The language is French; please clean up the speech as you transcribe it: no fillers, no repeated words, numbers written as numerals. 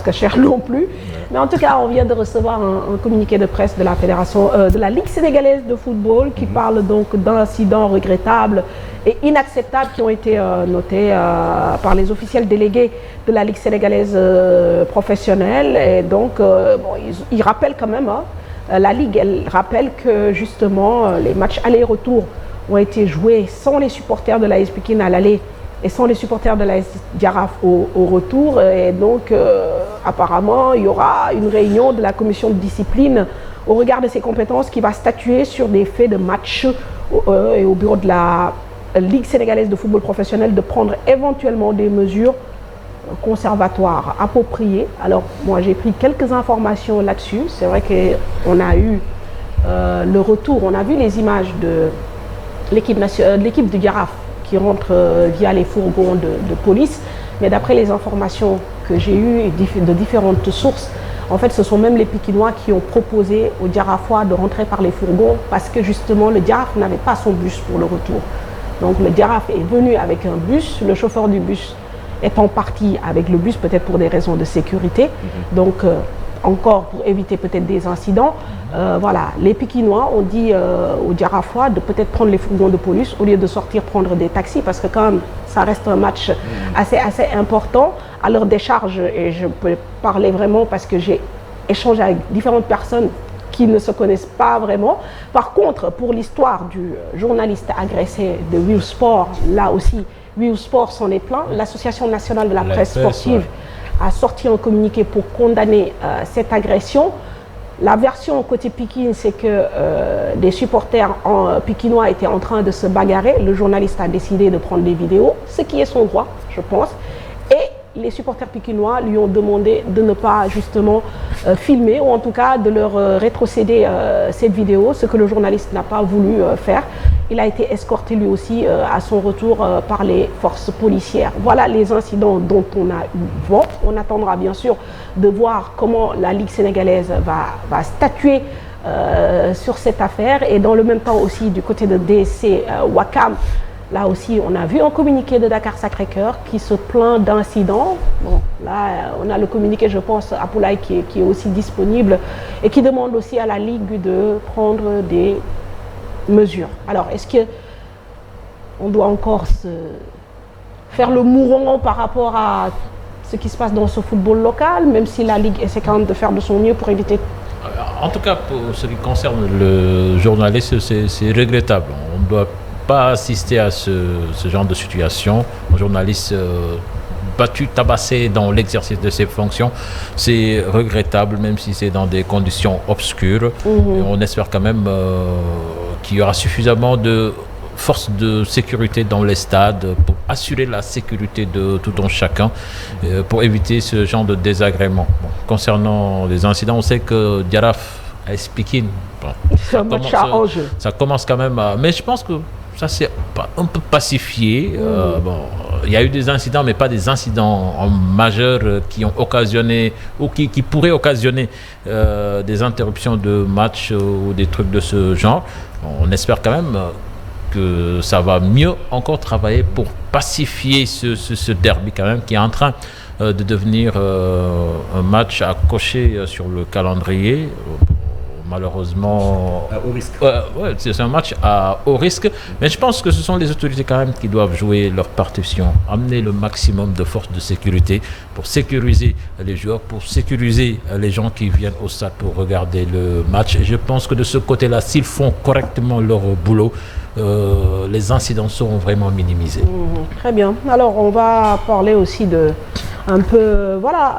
que cher non plus. Mais en tout cas, on vient de recevoir un communiqué de presse de la fédération, de la Ligue sénégalaise de football qui parle donc d'incidents regrettables et inacceptables qui ont été notés par les officiels délégués de la Ligue sénégalaise professionnelle. Et donc, ils rappellent quand même, la Ligue, elle rappelle que justement, les matchs aller-retour ont été joués sans les supporters de l'AS Pikine à l'aller et sans les supporters de l'AS Jaraaf au retour. Et donc, apparemment, il y aura une réunion de la commission de discipline au regard de ses compétences qui va statuer sur des faits de match et au bureau de la Ligue sénégalaise de football professionnel de prendre éventuellement des mesures conservatoires appropriées. Alors, moi, j'ai pris quelques informations là-dessus. C'est vrai qu'on a eu le retour, on a vu les images de l'équipe du Jaraaf qui rentre via les fourgons de police. Mais d'après les informations que j'ai eues de différentes sources, en fait, ce sont même les Pikinois qui ont proposé aux Jaraafois de rentrer par les fourgons parce que justement, le Jaraaf n'avait pas son bus pour le retour. Donc, le Jaraaf est venu avec un bus, le chauffeur du bus étant parti avec le bus, peut-être pour des raisons de sécurité. Donc, encore pour éviter peut-être des incidents. Voilà, les Pikinois ont dit aux Jaraafois de peut-être prendre les fourgons de police au lieu de sortir prendre des taxis parce que quand même, ça reste un match assez important à leur décharge. Et je peux parler vraiment parce que j'ai échangé avec différentes personnes qui ne se connaissent pas vraiment. Par contre, pour l'histoire du journaliste agressé de Wiw Sport, là aussi, Wiw Sport s'en est plaint. L'Association nationale de la presse sportive a sorti un communiqué pour condamner cette agression. La version côté Pikine, c'est que des supporters pikinois étaient en train de se bagarrer. Le journaliste a décidé de prendre des vidéos, ce qui est son droit, je pense. Et les supporters pikinois lui ont demandé de ne pas justement filmer ou en tout cas de leur rétrocéder cette vidéo, ce que le journaliste n'a pas voulu faire. Il a été escorté lui aussi à son retour par les forces policières. Voilà les incidents dont on a eu vent. On attendra bien sûr de voir comment la Ligue sénégalaise va statuer sur cette affaire. Et dans le même temps aussi du côté de DSC Ouakam, là aussi on a vu un communiqué de Dakar Sacré-Cœur qui se plaint d'incidents. Bon, là on a le communiqué, je pense, à Poulaï qui est aussi disponible et qui demande aussi à la Ligue de prendre des mesures. Alors, est-ce qu'on doit encore faire le mouron par rapport à ce qui se passe dans ce football local, même si la Ligue essaie quand même de faire de son mieux pour éviter? En tout cas, pour ce qui concerne le journaliste, c'est regrettable. On ne doit pas assister à ce genre de situation. Un journaliste battu, tabassé dans l'exercice de ses fonctions, c'est regrettable, même si c'est dans des conditions obscures. Et on espère quand même qu'il y aura suffisamment de forces de sécurité dans les stades pour assurer la sécurité de tout un chacun, pour éviter ce genre de désagrément. Bon, concernant les incidents, on sait que Jaraaf AS Pikine, ça commence quand même à... Mais je pense que ça s'est un peu pacifié. Bon, il y a eu des incidents, mais pas des incidents majeurs qui ont occasionné ou qui pourraient occasionner des interruptions de match ou des trucs de ce genre. On espère quand même que ça va mieux encore travailler pour pacifier ce derby quand même qui est en train de devenir un match à cocher sur le calendrier. Malheureusement, au risque. C'est un match à haut risque, mais je pense que ce sont les autorités quand même qui doivent jouer leur partition, amener le maximum de forces de sécurité pour sécuriser les joueurs, pour sécuriser les gens qui viennent au stade pour regarder le match. Et je pense que de ce côté-là, s'ils font correctement leur boulot, les incidents seront vraiment minimisés. Très bien. Alors, on va parler aussi de un peu, voilà.